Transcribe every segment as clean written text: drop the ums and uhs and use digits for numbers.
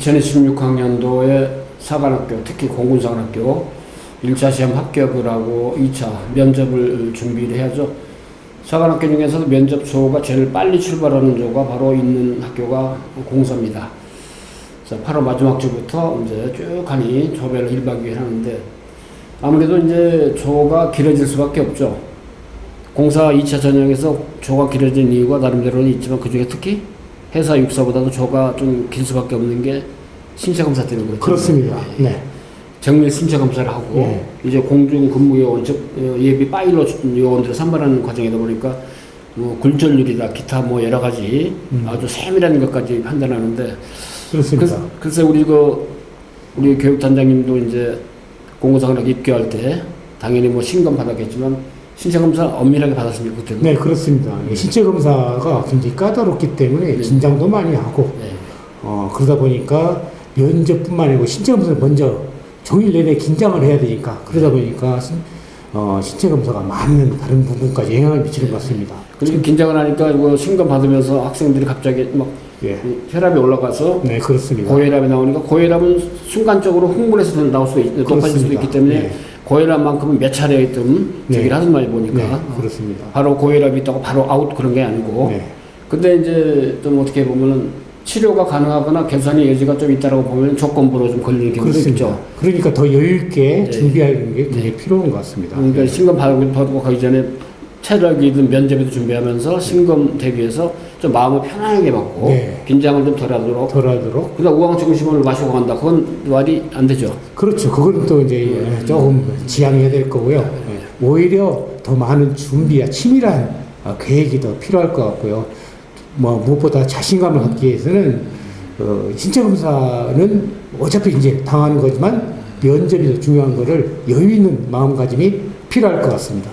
(2026학년도에) 사관학교, 특히 공군사관학교 1차 시험 합격을 하고 2차 면접을 준비를 해야죠. 사관학교 중에서도 면접 조가 제일 빨리 출발하는 조가 바로 있는 학교가 공사입니다. 8월 마지막 주부터 이제 쭉 하니 조별로 1박 2일 하는데, 아무래도 이제 조가 길어질 수밖에 없죠. 공사 2차 전형에서 조가 길어진 이유가 나름대로는 있지만, 그 중에 특히 회사 육사보다도 조가 좀 길 수밖에 없는 게 신체검사 때문에 그렇죠. 그렇습니다. 네. 정밀 신체검사를 하고, 네. 이제 공중근무요원, 즉 예비 파일럿 요원들을 선발하는 과정이다 보니까 뭐 굴절률이다, 기타 뭐 여러 가지 아주 세밀한 것까지 판단하는데, 그렇습니다. 글쎄 우리 교육단장님도 이제 공군사관학교 입교할 때 당연히 뭐 신검 받았겠지만 신체검사 엄밀하게 받았습니까 그때? 네, 그렇습니다. 신체 검사가 굉장히 까다롭기 때문에 네. 긴장도 많이 하고, 네. 그러다 보니까 면접뿐만 아니고 신체 검사를 먼저 종일 내내 긴장을 해야 되니까, 그러다 보니까 신체 검사가 많은 다른 부분까지 영향을 미치는 것 같습니다. 그리고 긴장을 하니까 뭐 신검 받으면서 학생들이 갑자기 막 예. 혈압이 올라가서 네, 그렇습니다. 고혈압이 나오니까, 고혈압은 순간적으로 흥분해서 나올 수도 높아질 수도 있기 때문에 네. 고혈압만큼은 몇 차례 있던 저기를 하던 말이 보니까 네, 그렇습니다. 바로 고혈압이 있다고 바로 아웃 그런 게 아니고, 네. 근데 이제 좀 어떻게 보면은 치료가 가능하거나 개선의 여지가 좀 있다라고 보면 조건부로 좀 걸리는 경우도 있죠. 그러니까 더 여유 있게 네. 준비하는 게 굉장히 필요한 것 같습니다. 그러니까 네. 신검 받고 가기 전에 체력이든 면접에도 준비하면서 신검 대비해서 좀 마음을 편안하게 먹고, 네. 긴장을 좀 덜하도록. 덜하도록. 그러다 우황중심을 마시고 간다, 그건 말이 안 되죠. 그렇죠. 그건 또 이제 조금 지양해야 될 거고요. 네. 오히려 더 많은 준비와 치밀한 계획이 더 필요할 것 같고요. 뭐 무엇보다 자신감을 갖기 위해서는 신체 검사는 어차피 이제 당하는 거지만 면접이 더 중요한 거를 여유 있는 마음가짐이 필요할 것 같습니다.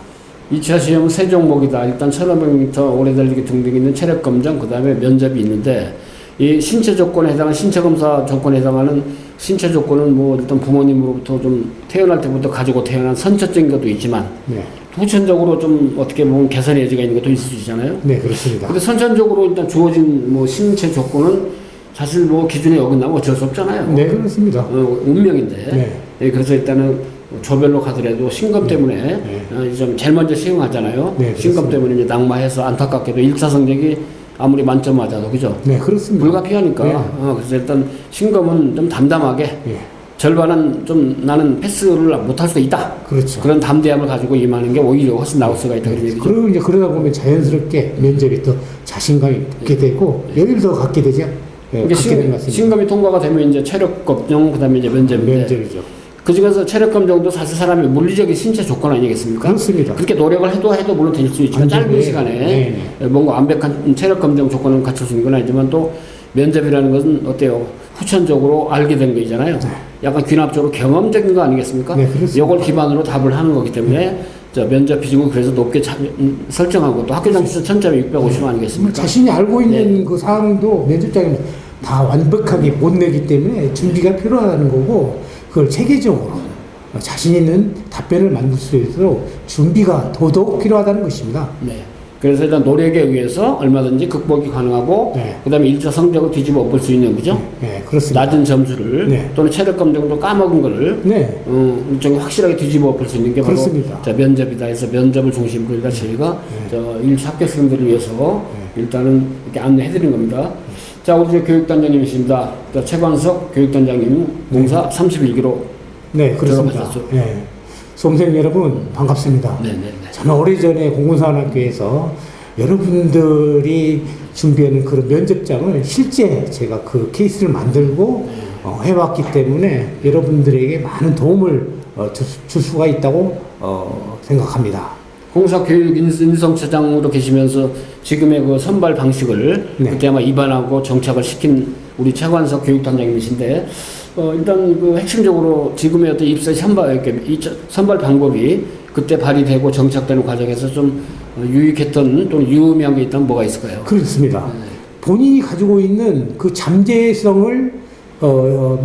2차 시험은 세 종목이다. 일단 1500m 오래 달리기 등등이 있는 체력 검정, 그 다음에 면접이 있는데, 이 신체 조건에 해당하는, 신체 검사 조건에 해당하는 신체 조건은 뭐 일단 부모님으로부터 좀 태어날 때부터 가지고 태어난 선천적인 것도 있지만, 네. 후천적으로 좀 어떻게 보면 개선의 여지가 있는 것도 있을 수 있잖아요. 네, 그렇습니다. 근데 선천적으로 일단 주어진 뭐 신체 조건은 사실 뭐 기준에 어긋나면 어쩔 수 없잖아요. 네, 그렇습니다. 운명인데. 네. 예, 그래서 일단은 조별로 가더라도 신검 때문에 네. 좀 제일 먼저 시행하잖아요. 네, 신검 때문에 이제 낙마해서 안타깝게도 1차 성적이 아무리 만점 맞아도, 그죠? 네, 그렇습니다. 불가피하니까. 네. 그래서 일단 신검은 좀 담담하게, 예. 절반은 좀 나는 패스를 못할 수도 있다. 그렇죠. 그런 담대함을 가지고 임하는 게 오히려 훨씬 나을 수가 있다, 그런 얘기죠. 그리고 이제 그러다 보면 자연스럽게 면접이 더 자신감이 붙게 되고 여유를 더 갖게 되죠. 예, 이게 갖게 되는 것 같습니다. 신검이 통과가 되면 이제 체력 검정, 그다음에 이제 면접인데, 면접이죠. 그 중에서 체력 검정도 사실 사람의 물리적인 신체 조건 아니겠습니까? 그렇습니다. 그렇게 노력을 해도 물론 될 수 있지만 짧은 네. 시간에 뭔가 완벽한 체력 검정 조건을 갖출 수 있는 건 아니지만, 또 면접이라는 것은 어때요? 후천적으로 알게 된 거잖아요. 약간 귀납적으로 경험적인 거 아니겠습니까? 네, 그렇습니다. 이걸 기반으로 답을 하는 거기 때문에 면접 비중을 그래서 높게 설정하고, 또 학교 장치에서 1000점에 650 아니겠습니까? 자신이 알고 있는 그 사항도 면접장에 다 완벽하게 못 내기 때문에 준비가 필요하다는 거고, 그걸 체계적으로 자신 있는 답변을 만들 수 있도록 준비가 더더욱 필요하다는 것입니다. 네. 그래서 일단 노력에 의해서 얼마든지 극복이 가능하고, 네. 그 다음에 1차 성적을 뒤집어 엎을 수 있는, 그죠? 네, 그렇습니다. 낮은 점수를, 네. 또는 체력 검정도 까먹은 거를, 네. 좀 확실하게 뒤집어 엎을 수 있는 게 바로 그렇습니다. 면접이다 해서 면접을 중심으로 일단 저희가 1차 합격생들을 위해서 일단은 이렇게 안내해드린 겁니다. 자, 우리 교육단장님이십니다. 최관석 교육단장님, 공사 31기로 네, 그렇습니다. 졸업하셨죠? 네. 수험생 여러분 반갑습니다. 네네네. 저는 오래전에 공군사관학교에서 여러분들이 준비하는 그런 면접장을 실제 제가 그 케이스를 만들고 해왔기 때문에 여러분들에게 많은 도움을 줄 수가 있다고 생각합니다. 공사교육인성처장으로 계시면서 지금의 그 선발 방식을 네. 그때 아마 입안하고 정착을 시킨 우리 최관석 교육단장님이신데 일단 그 핵심적으로 지금의 어떤 입사 선발 방법이 그때 발휘되고 정착되는 과정에서 좀 유익했던 또는 유의미한 게 있다면 뭐가 있을까요? 그렇습니다. 본인이 가지고 있는 그 잠재성을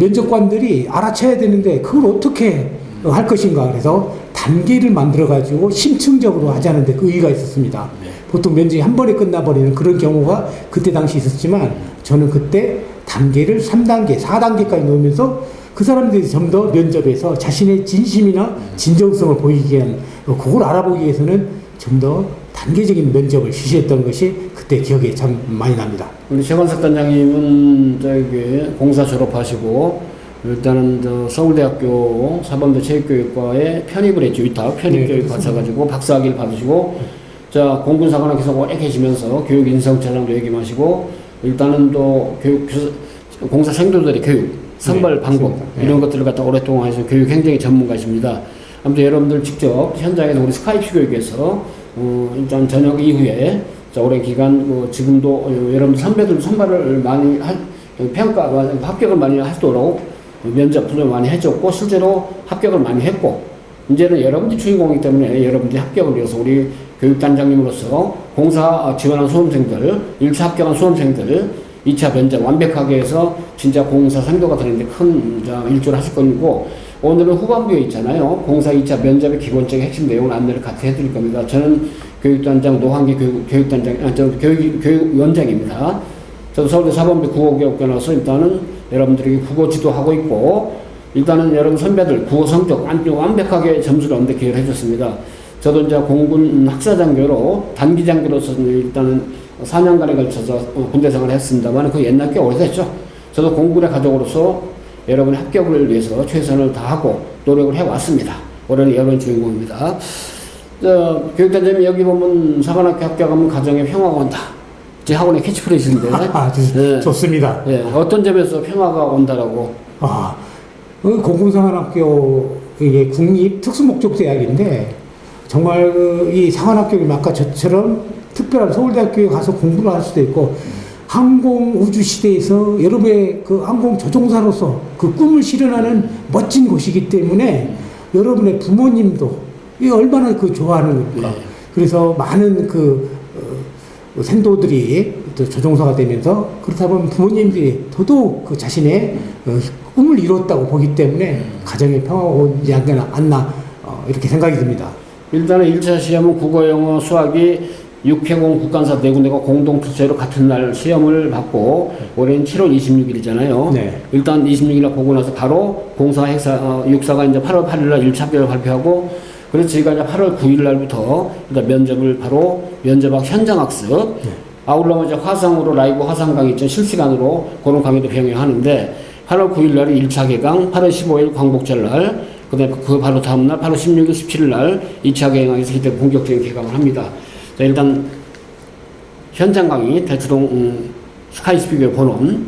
면접관들이 알아채야 되는데 그걸 어떻게 할 것인가 그래서 단계를 만들어 가지고 심층적으로 하자는데 그 의의가 있었습니다. 보통 면접이 한 번에 끝나버리는 그런 경우가 그때 당시 있었지만 저는 그때 단계를 3단계, 4단계까지 놓으면서 그 사람들이 좀 더 면접에서 자신의 진심이나 진정성을 보이게 한 그걸 알아보기 위해서는 좀 더 단계적인 면접을 실시했던 것이 그때 기억에 참 많이 납니다. 우리 최관석 단장님은 저기 공사 졸업하시고 일단은 저 서울대학교 사범대 체육교육과에 편입을 했죠. 위탁 편입교육 받아가지고 박사학위를 받으시고 자 공군사관학교에서 오래 계시면서 교육인성처장도 역임하시고 일단은 또 공사 생도들의 교육 선발 방법 이런 것들을 갖다 오랫동안 해서 교육 행정의 전문가십니다. 아무튼 여러분들 직접 현장에서 우리 스카이프 교육에서 일단 저녁 이후에 자 오랜 기간 지금도 여러분들 선배들 선발을 많이 평가 합격을 많이 하도록 면접을 많이 해줬고 실제로 합격을 많이 했고 이제는 여러분들이 주인공이기 때문에 여러분들이 합격을 위해서 우리 교육단장님으로서 공사 지원한 수험생들 1차 합격한 수험생들 2차 면접 완벽하게 해서 진짜 공사 생도가 되는데 큰 일조를 하실 거고 오늘은 후반부에 있잖아요. 공사 2차 면접의 기본적인 핵심 내용을 안내를 같이 해드릴 겁니다. 저는 교육단장 노한기 교육단장, 교육위원장입니다. 저도 서울대 사범대 국어교육과 나서 일단은 여러분들에게 국어 지도하고 있고 일단은 여러분 선배들 국어 성적 완벽하게 점수를 얻는 데 기여를 해줬습니다. 저도 이제 공군 학사장교로 단기장교로서 일단은 4년간에 걸쳐서 군대 생활을 했습니다만 그 옛날 꽤 오래됐죠. 저도 공군의 가족으로서 여러분의 합격을 위해서 최선을 다하고 노력을 해왔습니다. 올해는 여러분 주인공입니다. 교육단장님 여기 보면 사관학교 합격하면 가정에 평화가 온다. 제 학원의 캐치프레이즈인데. 아주 좋습니다. 네, 어떤 점에서 평화가 온다라고? 공군사관학교 이게 국립 특수목적대학인데 정말 이 사관학교를 아까 저처럼 특별한 서울대학교에 가서 공부를 할 수도 있고 항공 우주 시대에서 여러분의 그 항공 조종사로서 그 꿈을 실현하는 멋진 곳이기 때문에 여러분의 부모님도 얼마나 그 좋아하는 겁니까? 그래서 많은 생도들이 또 조종사가 되면서 그렇다 보면 부모님들이 더더욱 그 자신의 꿈을 이뤘다고 보기 때문에 가정의 평화가 오지 않나 이렇게 생각이 듭니다. 일단은 1차 시험은 국어, 영어, 수학이 6회공 국간사 네 군데가 공동 투체로 같은 날 시험을 받고 올해는 7월 26일이잖아요. 네. 일단 26일날 보고 나서 바로 공사 육사가 이제 8월 8일날 1차 합격을 발표하고 그래서 저희가 이제 8월 9일날부터 일단 면접을 바로 면접학 현장학습 아울러 이제 화상으로 라이브 화상 강의 있죠. 실시간으로 그런 강의도 병행하는데 8월 9일날이 1차 개강, 8월 15일 광복절 날, 그 다음에 그 바로 다음날 8월 16일, 17일 날 2차 개강에서 이때 본격적인 개강을 합니다. 자, 일단 현장 강의 대치동 스카이스피커 본원.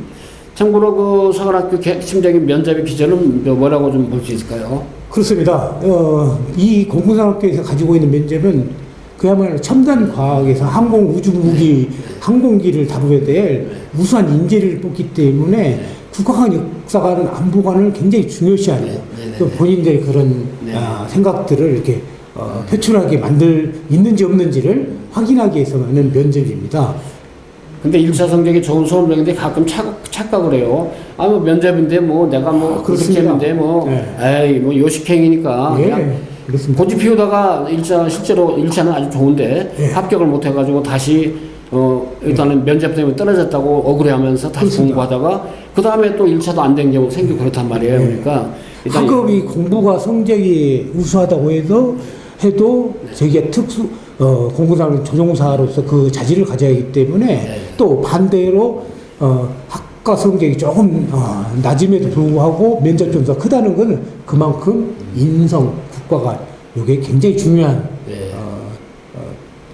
참고로 그 사관학교 핵심적인 면접의 기준은 뭐라고 좀 볼 수 있을까요? 그렇습니다. 이 공군사관학교에서 가지고 있는 면접은 그야말로 첨단 과학에서 항공 우주 무기, 항공기를 다루게 될 우수한 인재를 뽑기 때문에 국가관 역사관은 안보관을 굉장히 중요시하는 본인들의 그런 생각들을 이렇게 표출하게 있는지 없는지를 확인하기 위해서는 면접입니다. 근데 1차 성적이 좋은 수험생인데 가끔 착각을 해요. 뭐 면접인데 뭐 내가 뭐 그렇게인데 뭐 에이 뭐 요식행위니까 그냥 그렇습니다. 고집 피우다가 실제로 1차는 아주 좋은데 합격을 못 해가지고 다시 일단은 면접 때문에 떨어졌다고 억울해하면서 다시 그렇습니다. 공부하다가 그 다음에 또 1차도 안 된 경우 생기고 그렇단 말이에요. 그러니까 일단 학업이 공부가 성적이 우수하다고 해도 저기가 공군사관 조종사로서 그 자질을 가져야 하기 때문에 또 반대로 학과 성적이 조금 낮음에도 불구하고 면접 점수가 크다는 것은 그만큼 인성, 국가가 이게 굉장히 중요한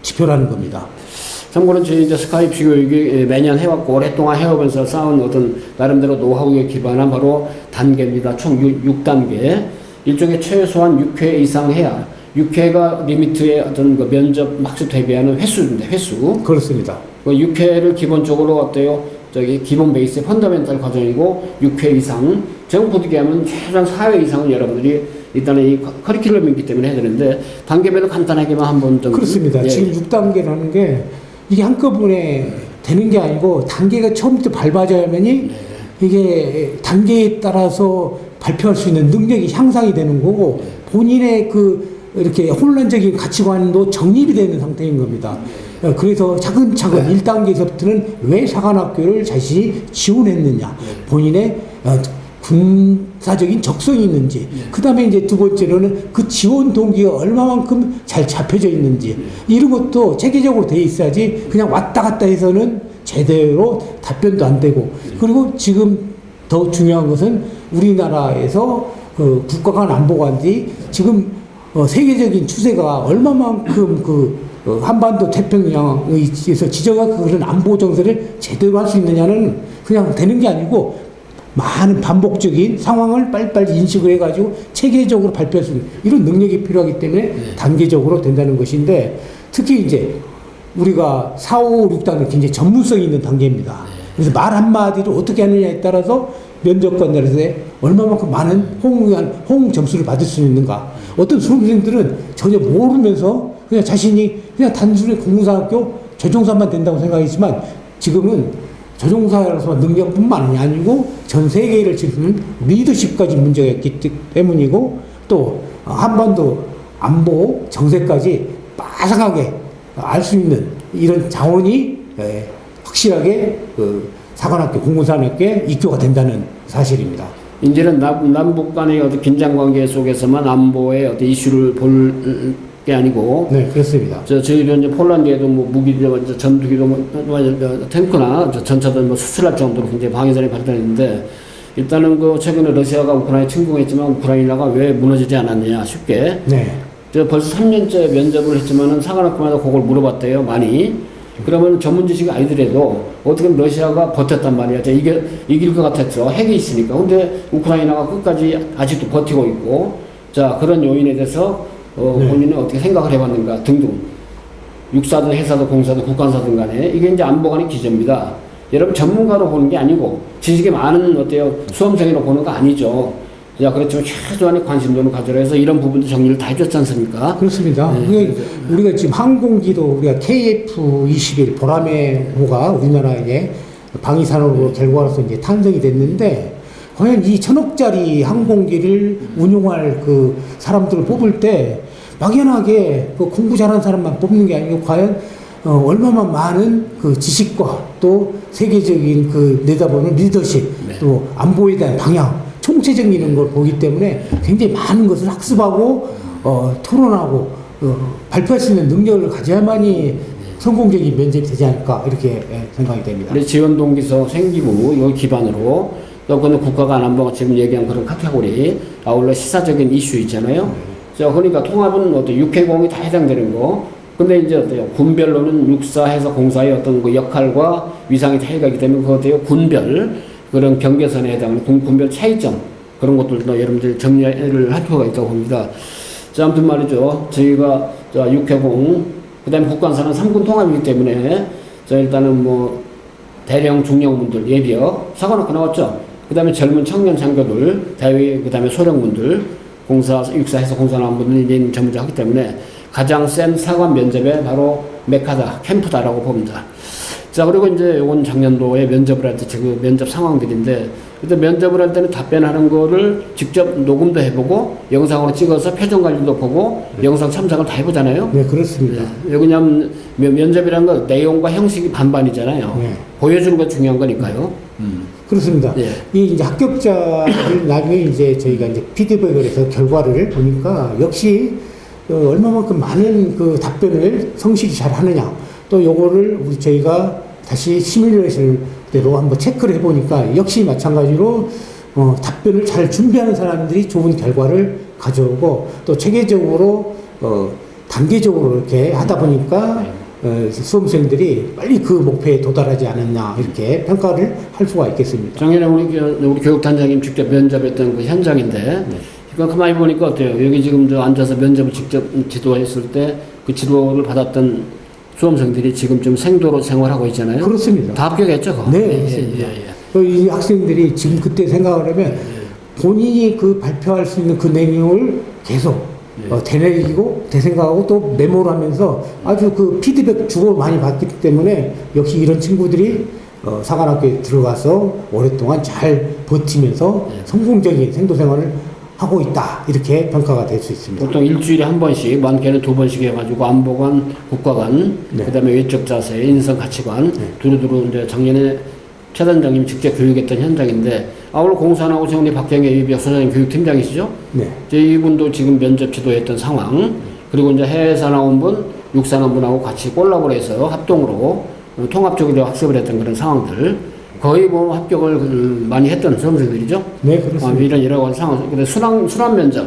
지표라는 겁니다. 참고로 저희 이제 스카이프 교육이 매년 해왔고 오랫동안 해오면서 쌓은 어떤 나름대로 노하우에 기반한 바로 단계입니다. 총 6단계. 일종의 최소한 6회 이상 해야 6회가 리미트의 어떤 그 면접 학습 대비하는 횟수입니다. 횟수. 그렇습니다. 6회를 기본적으로 어때요? 저기 기본 베이스의 펀더멘탈 과정이고 6회 이상 정보드기 하면 최소한 4회 이상은 여러분들이 일단은 이 커리큘럼이기 때문에 해야 되는데 단계별로 간단하게만 한번 좀 그렇습니다. 예. 지금 6단계라는 게 이게 한꺼번에 되는 게 아니고 단계가 처음부터 밟아져야만이 이게 단계에 따라서 발표할 수 있는 능력이 향상이 되는 거고 본인의 그 이렇게 혼란적인 가치관도 정립이 되는 상태인 겁니다. 그래서 차근차근 1단계에서부터는 왜 사관학교를 자신이 지원했느냐, 본인의 군사적인 적성이 있는지, 그 다음에 이제 두 번째로는 그 지원 동기가 얼마만큼 잘 잡혀져 있는지, 이런 것도 체계적으로 돼 있어야지 그냥 왔다 갔다 해서는 제대로 답변도 안 되고, 그리고 지금 더 중요한 것은 우리나라에서 그 국가 간 안보관이 지금 세계적인 추세가 얼마만큼 한반도 태평양에서 지정한 그런 안보 정세를 제대로 할 수 있느냐는 그냥 되는 게 아니고 많은 반복적인 상황을 빨리빨리 인식을 해가지고 체계적으로 발표할 수 있는 이런 능력이 필요하기 때문에 단계적으로 된다는 것인데 특히 이제 우리가 4, 5, 6단은 굉장히 전문성이 있는 단계입니다. 그래서 말 한마디를 어떻게 하느냐에 따라서 면접관들에서 얼마만큼 많은 호응 점수를 받을 수 있는가. 어떤 수험생들은 전혀 모르면서 그냥 자신이 그냥 단순히 공무사학교 조종사만 된다고 생각했지만 지금은 조종사로서 능력뿐만 아니고 전 세계를 지키는 리더십까지 문제가 있기 때문이고 또 한반도 안보 정세까지 빠삭하게 알 수 있는 이런 자원이 확실하게 사관학교, 공군사관학교에 입교가 된다는 사실입니다. 이제는 남북 간의 어떤 긴장 관계 속에서만 안보의 어떤 이슈를 볼 게 아니고. 네, 그렇습니다. 저희는 이제 폴란드에도 뭐 무기도, 전투기도, 탱크나 전차들 뭐 수출할 정도로 굉장히 방위산이 발달했는데 일단은 그 최근에 러시아가 우크라이나에 침공했지만 우크라이나가 왜 무너지지 않았느냐 쉽게. 네. 벌써 3년째 면접을 했지만은 사관학교마다 그걸 물어봤대요, 많이. 그러면 전문 지식이 아니더라도 어떻게 보면 러시아가 버텼단 말이야. 이길 것 같았어. 핵이 있으니까. 근데 우크라이나가 끝까지 아직도 버티고 있고. 자, 그런 요인에 대해서 본인은 어떻게 생각을 해봤는가 등등. 육사든 해사든 공사든 국간사든 간에 이게 이제 안보관의 기조입니다. 여러분 전문가로 보는 게 아니고 지식이 많은 어때요? 수험생으로 보는 거 아니죠. 야, 그렇지만 최소한의 관심도는 가져라 해서 이런 부분도 정리를 다 해줬지 않습니까? 그렇습니다. 네. 우리가 지금 항공기도 우리가 KF-21 보라매 호가 우리나라에 방위산업으로 결과로서 이제 탄생이 됐는데 과연 이 1,000억짜리 항공기를 운용할 그 사람들을 뽑을 때 막연하게 그 공부 잘하는 사람만 뽑는 게 아니고 과연 얼마만 많은 그 지식과 또 세계적인 그 내다보는 리더십 또 안보에 대한 방향 총체적인 이런 걸 보기 때문에 굉장히 많은 것을 학습하고 토론하고 발표할 수 있는 능력을 가져야만이 성공적인 면접이 되지 않을까 이렇게 생각이 됩니다. 근데 지원 동기서 생기고 이걸 기반으로 또 근데 국가가 안보가 지금 얘기한 그런 카테고리 아울러 시사적인 이슈 있잖아요. 자, 그러니까 통합은 어떤 육해공이 다 해당되는 거. 근데 이제 어때요? 군별로는 육사해서 공사의 어떤 그 역할과 위상이 차이가 있기 때문에 그 어때요? 군별 그런 경계선에 해당하는 군별 차이점 그런 것들도 여러분들 정리를 할 필요가 있다고 봅니다. 자, 아무튼 말이죠. 저희가 육해공 그다음에 국관사는 3군 통합이기 때문에 일단은 뭐 대령 중령분들 예비역 사관학교 나왔죠. 그다음에 젊은 청년 장교들 대위 그다음에 소령분들 공사 육사해서 공사 나온 분들이 이제 전문자 하기 때문에 가장 센 사관 면접에 바로 메카다 캠프다라고 봅니다. 자, 그리고 이제 요건 작년도에 면접을 할 때 그 면접 상황들인데 그때 면접을 할 때는 답변하는 거를 직접 녹음도 해보고 영상으로 찍어서 표정 관리도 보고 영상 첨삭을 다 해보잖아요. 네, 그렇습니다. 왜냐하면 면접이라는 건 내용과 형식이 반반이잖아요. 네. 보여주는 거 중요한 거니까요. 그렇습니다. 예. 이 이제 합격자를 나중에 이제 저희가 이제 피드백을 해서 결과를 보니까 역시 얼마만큼 많은 그 답변을 성실히 잘 하느냐 또 요거를 저희가 다시 시뮬레이션을 대로 한번 체크를 해보니까 역시 마찬가지로 답변을 잘 준비하는 사람들이 좋은 결과를 가져오고 또 체계적으로 단계적으로 이렇게 하다 보니까 수험생들이 빨리 그 목표에 도달하지 않았나 이렇게 평가를 할 수가 있겠습니다. 작년에 우리 교육단장님 직접 면접했던 그 현장인데 이거 가만히 보니까 어때요? 여기 지금 저 앉아서 면접을 직접 지도했을 때 그 지도를 받았던 수험생들이 지금 좀 생도로 생활하고 있잖아요. 그렇습니다. 다 합격했죠? 그거? 네, 맞습니다. 이 학생들이 지금 그때 생각을 하면 본인이 그 발표할 수 있는 그 내용을 계속 되뇌이고 되생각하고 또 메모를 하면서 아주 그 피드백 주고 많이 받기 때문에 역시 이런 친구들이 사관학교에 들어가서 오랫동안 잘 버티면서 성공적인 생도생활을 하고 있다 이렇게 평가가 될 수 있습니다. 보통 일주일에 한 번씩, 많게는 2번씩 해가지고 안보관, 국가관, 네. 그다음에 외적 자세, 인성 가치관 두루두루 이제 작년에 최 단장님 직접 교육했던 현장인데 아울러 공산하고 정리 박경혜 예비역 소장님 교육팀장이시죠? 네. 이제 이분도 지금 면접 지도했던 상황 그리고 이제 해외사 나온 분, 육사 나온 분하고 같이 콜라보해서 합동으로 통합적으로 학습을 했던 그런 상황들 거의 뭐 합격을 많이 했던 수험생들이죠. 네, 그렇습니다. 이런 여러 가지 상황. 근데 순환 면접.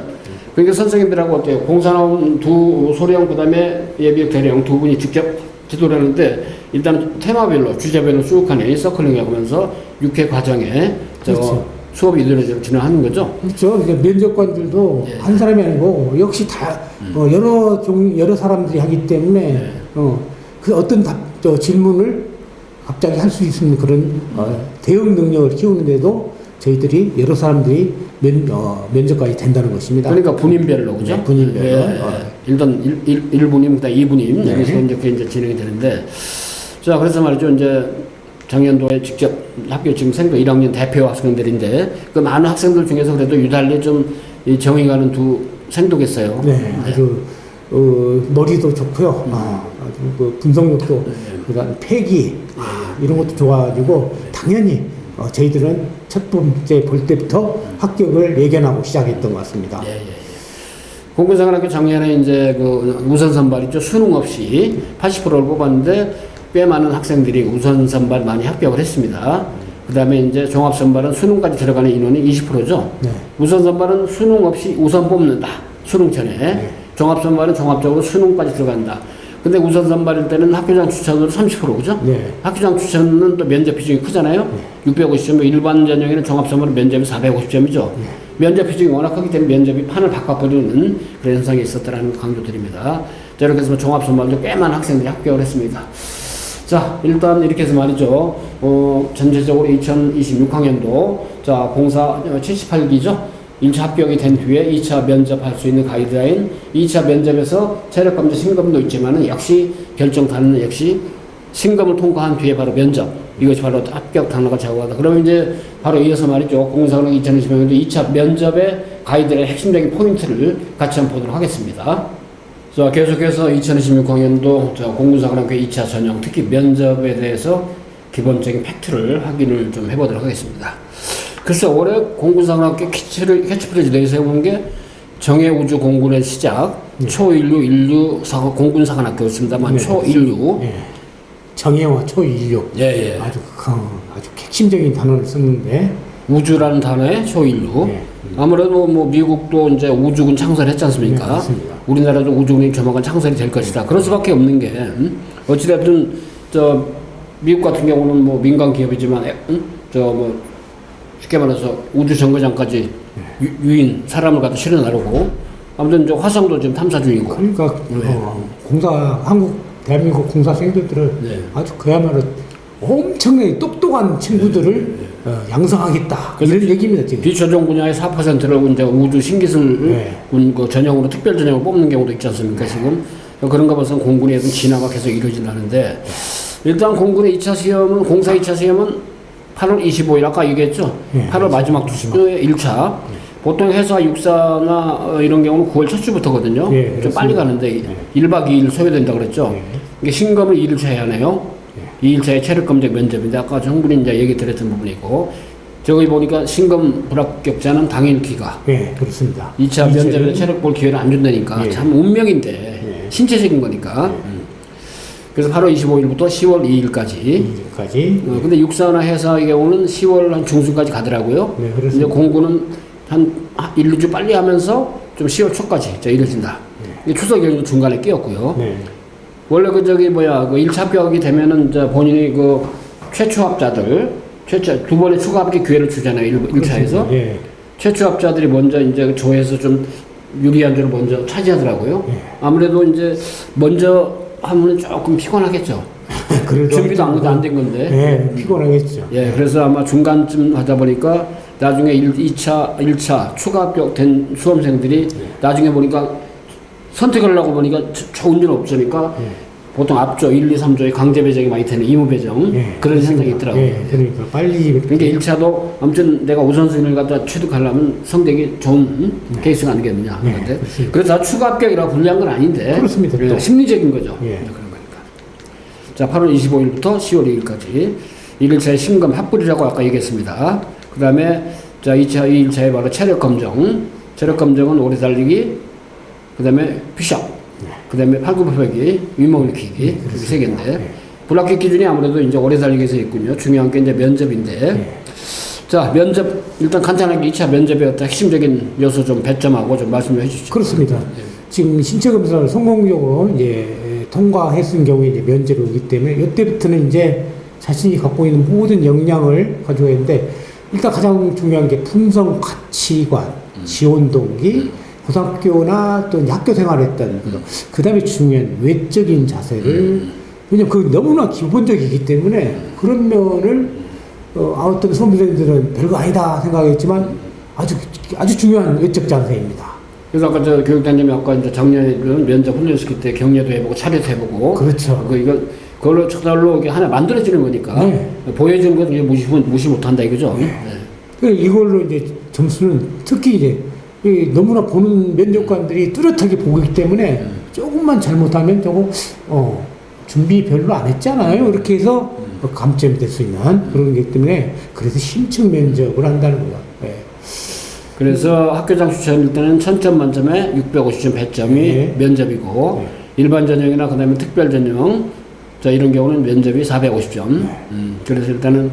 그러니까 선생님들하고 어때요? 공사 나온 두 소령 그다음에 예비역 대령 두 분이 직접 지도를 하는데 일단 테마별로 주제별로 쭉 하네 서클링 해가면서 6회 과정에 그렇죠. 수업이 이루어져 진행하는 거죠. 그렇죠. 이제 면접관들도 한 사람이 아니고 역시 다 여러 사람들이 하기 때문에 그 어떤 질문을 갑자기 할 수 있는 그런 대응 능력을 키우는데도 저희들이 여러 사람들이 면접관이 된다는 것입니다. 그러니까 분임별로 그죠? 네, 분임별로. 일단 1분임, 그다음 2분임 여기서 이제 진행이 되는데 자 그래서 말이죠 이제 작년도에 직접 학교 지금 생도 1학년 대표 학생들인데 그 많은 학생들 중에서 그래도 유달리 좀 정이 가는 두 생도겠어요. 네, 아주 머리도 좋고요. 아주 그 분석력도 그다음 패기 이런 것도 좋아가지고 당연히 저희들은 첫 번째 볼 때부터 합격을 예견하고 시작했던 것 같습니다. 공군사관학교 작년에 이제 그 우선 선발이죠. 수능 없이 80%를 뽑았는데 꽤 많은 학생들이 우선 선발 많이 합격을 했습니다. 그 다음에 이제 종합 선발은 수능까지 들어가는 인원이 20%죠. 네. 우선 선발은 수능 없이 우선 뽑는다. 수능 전에. 종합 선발은 종합적으로 수능까지 들어간다. 근데 우선 선발일 때는 학교장 추천으로 30% 그죠? 네. 학교장 추천은 또 면접 비중이 크잖아요. 650점, 일반 전형에는 종합 선발은 면접이 450점이죠. 면접 비중이 워낙 크기 때문에 면접이 판을 바꿔버리는 그런 현상이 있었다는 강조드립니다. 자, 이렇게 해서 종합 선발도 꽤 많은 학생들이 합격을 했습니다. 자, 일단 이렇게 해서 말이죠. 전체적으로 2026학년도 자, 공사 78기죠. 1차 합격이 된 뒤에 2차 면접할 수 있는 가이드라인, 2차 면접에서 체력검정 신검도 있지만은 역시 결정타는 역시 신검을 통과한 뒤에 바로 면접. 이것이 바로 합격 단어가 좌우하다. 그러면 이제 바로 이어서 말이죠. 공사관학 2020년도 2차 면접의 가이드라인 핵심적인 포인트를 같이 한번 보도록 하겠습니다. 자, 계속해서 2026학년도 공군사관학교 2차 전형, 특히 면접에 대해서 기본적인 팩트를 확인을 좀 해보도록 하겠습니다. 글쎄, 올해 공군사관학교 캐치프레이즈 내세운 게 정예우주 공군의 시작, 초인류 공군사관학교였습니다만, 초인류. 정예와 초인류. 아주 핵심적인 단어를 썼는데. 우주라는 단어에 초인류. 아무래도 뭐 미국도 이제 우주군 창설했지 않습니까? 네, 맞습니다. 우리나라도 우주군이 조만간 창설이 될 것이다. 그럴 수밖에 없는 게, 어찌됐든, 미국 같은 경우는 뭐 민간 기업이지만, 쉽게 말해서 우주 정거장까지 유인 사람을 갖다 실어 나르고 아무튼 저 화성도 지금 탐사 중이고. 그러니까 대한민국 공사생들을 아주 그야말로 엄청나게 똑똑한 친구들을 양성하겠다 이런 얘기입니다 지금. 비조종 분야의 4%를 이제 우주 신기술 그 전형으로 특별 전형을 뽑는 경우도 있지 않습니까 지금. 그런 거 봐서 공군의 어떤 진화가 계속 이루어진다는데 일단 공군의 2차 시험은 공사 2차 시험은 8월 25일 아까 얘기했죠. 8월 마지막 주에 1차. 보통 회사 육사나 이런 경우는 9월 첫 주부터거든요. 좀 빨리 가는데 1박 2일 소요된다고 그랬죠. 이게 신검을 2일차 해야 하네요. 2일차에 체력검정 면접인데 아까 정분이 이제 얘기 드렸던 부분이고 저기 보니까 신검 불합격자는 당일 귀가. 그렇습니다. 2차 면접에 체력 볼 기회를 안 준다니까 참 운명인데 신체적인 거니까. 그래서 8월 25일부터 10월 2일까지. 까지. 근데 육사나 해사의 경우는 10월 한 중순까지 가더라고요. 네, 이제 그렇습니다. 공구는 한 1, 2주 빨리 하면서 좀 10월 초까지 이뤄진다. 이게 추석 연휴도 중간에 끼었고요. 네. 원래 그 1차 합격이 되면은 이제 본인이 그 최초합자들, 두 번의 추가 합격 기회를 주잖아요. 1차에서. 예. 최초합자들이 먼저 이제 조에서 좀 유리한 줄을 먼저 차지하더라고요. 예. 아무래도 이제 먼저 하면 조금 피곤하겠죠. 그래도 준비도 아무도 안 된 건데. 네, 피곤하겠죠. 예, 그래서 아마 중간쯤 하다 보니까 나중에 1차 추가 합격된 수험생들이 나중에 보니까 선택하려고 보니까 좋은 일 없으니까 보통 앞조 1, 2, 3조에 강제 배정이 많이 되는 의무 배정 그런 현상이 있더라고요. 예, 그러니까 빨리. 그러니까 1차도 아무튼 내가 우선순위를 갖다 취득하려면 성적이 좋은 케이스가 아니겠느냐 하는 건데 그래서 다 추가 합격이라고 불리한 건 아닌데 그렇습니다. 또. 심리적인 거죠. 예. 그런 거니까. 자, 8월 25일부터 10월 2일까지 1일차에 심검 합불이라고 아까 얘기했습니다. 그 다음에 자 2차, 2일차에 바로 체력 검정. 체력 검정은 오래 달리기, 그 다음에 푸시업, 그 다음에 팔굽혀펴기, 윗몸 일으키기 이렇게 세 개인데 불합격 기준이 아무래도 이제 오래 달리기에서 있군요. 중요한 게 이제 면접인데 자 면접 일단 간단하게 2차 면접의 어떤 핵심적인 요소 좀 배점하고 좀 말씀 좀 해주시죠. 그렇습니다. 지금 신체 검사를 성공적으로 이제 통과했을 경우에 이제 면접이 오기 때문에 이때부터는 이제 자신이 갖고 있는 모든 역량을 가지고 있는데 일단 가장 중요한 게 품성, 가치관, 지원 동기, 고등학교나 또 학교 생활했던 그 다음에 중요한 외적인 자세를 왜냐면 그 너무나 기본적이기 때문에 그런 면을 어떤 수험생들은 별거 아니다 생각했지만 아주 중요한 외적 자세입니다. 그래서 아까 저 교육단님이 아까 이제 작년에 면접 훈련시킬 때 경례도 해보고 차례도 해보고 그렇죠. 그걸로 저절로 이게 하나 만들어지는 거니까 보여주는 건 이제 무시 못한다 이거죠. 이걸로 이제 점수는 특히 이제 너무나 보는 면접관들이 뚜렷하게 보기 때문에 조금만 잘못하면 저거 준비 별로 안 했잖아요. 이렇게 해서 감점이 될 수 있는 그런 게 때문에 그래서 심층 면접을 한다는 거예요. 네. 그래서 학교장 추천일 때는 1000점 만점에 650점 배점이 면접이고 일반 전형이나 그다음에 특별 전형 자 이런 경우는 면접이 450점. 그래서 일단은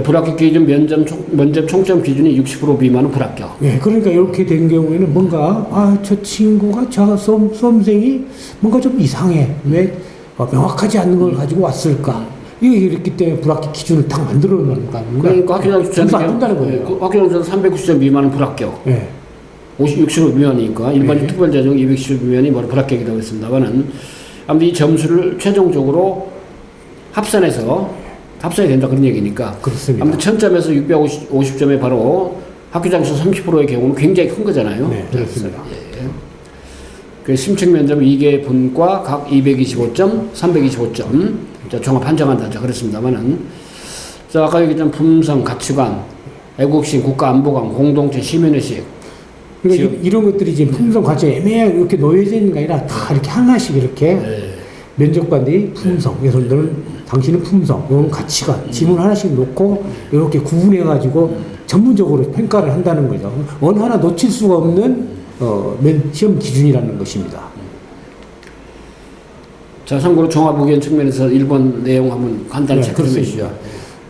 불합격 기준 면접 총점 기준이 60% 미만은 불합격. 네, 그러니까 이렇게 된 경우에는 뭔가 저 친구가 저 수험생이 뭔가 좀 이상해. 왜 명확하지 않는 걸 가지고 왔을까? 이게 이렇기 때문에 불합격 기준을 딱 만들어 놓는 거니까. 그러니까 학교장 추천은 안 된다는 거예요. 학교장 추천 390점 미만은 불합격. 네. 60% 미만이니까 일반적 특별 전형 210점 미만이 바로 불합격이라고 했습니다만은 아무튼 이 점수를 최종적으로 합산이 된다 그런 얘기니까. 그렇습니다. 아무튼 1000점에서 650점에 바로 학교장 추천 30%의 경우는 굉장히 큰 거잖아요. 네, 그렇습니다. 예. 그 심층 면접 2개 분과 각 225점, 325점 종합 판정한다. 자, 그렇습니다만은 자, 아까 얘기했던 품성, 가치관, 애국심, 국가안보관, 공동체, 시민의식. 그러니까 이런 것들이 지금 품성 가치 애매하게 이렇게 놓여져 있는 게 아니라 다 이렇게 하나씩 이렇게 면접관들이 품성, 예술들은 당신은 품성, 이건 가치관, 지문 하나씩 놓고 이렇게 구분해가지고 전문적으로 평가를 한다는 거죠. 어느 하나 놓칠 수가 없는 시험 기준이라는 것입니다. 자, 참고로 종합 의견 측면에서 1번 내용 한번 간단히 체크해 주시죠.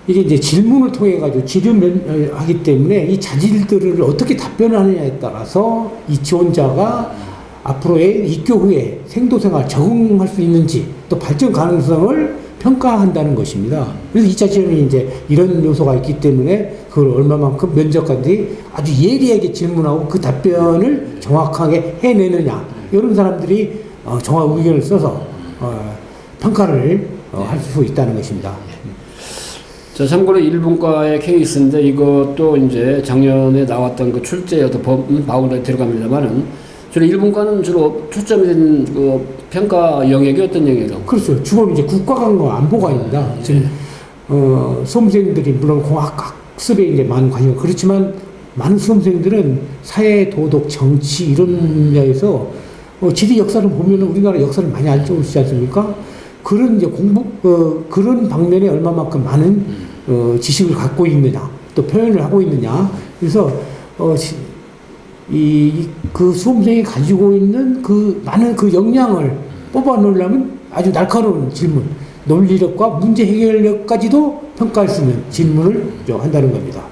이게 이제 질문을 통해 가지고 질문하기 때문에 이 자질들을 어떻게 답변하느냐에 따라서 이 지원자가 앞으로의 입교 후에 생도생활 적응할 수 있는지 또 발전 가능성을 평가한다는 것입니다. 그래서 2차 시험이 이제 이런 요소가 있기 때문에 그걸 얼마만큼 면접관들이 아주 예리하게 질문하고 그 답변을 정확하게 해내느냐 이런 사람들이 종합 의견을 써서 평가를 할 수 있다는 것입니다. 자, 참고로 일본과의 케이스인데 이것도 이제 작년에 나왔던 그 출제의 어떤 바운드에 들어갑니다만은 주로 일본과는 주로 초점이 된 그 평가 영역이 어떤 영역이요? 그렇죠. 주로 이제 국가관과 안보관입니다. 지금 수험생들이 물론 공학학습에 이제 많은 관심이 그렇지만 많은 수험생들은 사회, 도덕, 정치 이런 분야에서 지리 역사를 보면 우리나라 역사를 많이 알고 있지 않습니까? 그런 이제 그런 방면에 얼마만큼 많은 지식을 갖고 있느냐, 또 표현을 하고 있느냐. 그래서 그 수험생이 가지고 있는 그 많은 그 역량을 뽑아내려면 아주 날카로운 질문, 논리력과 문제 해결력까지도 평가할 수 있는 질문을 한다는 겁니다.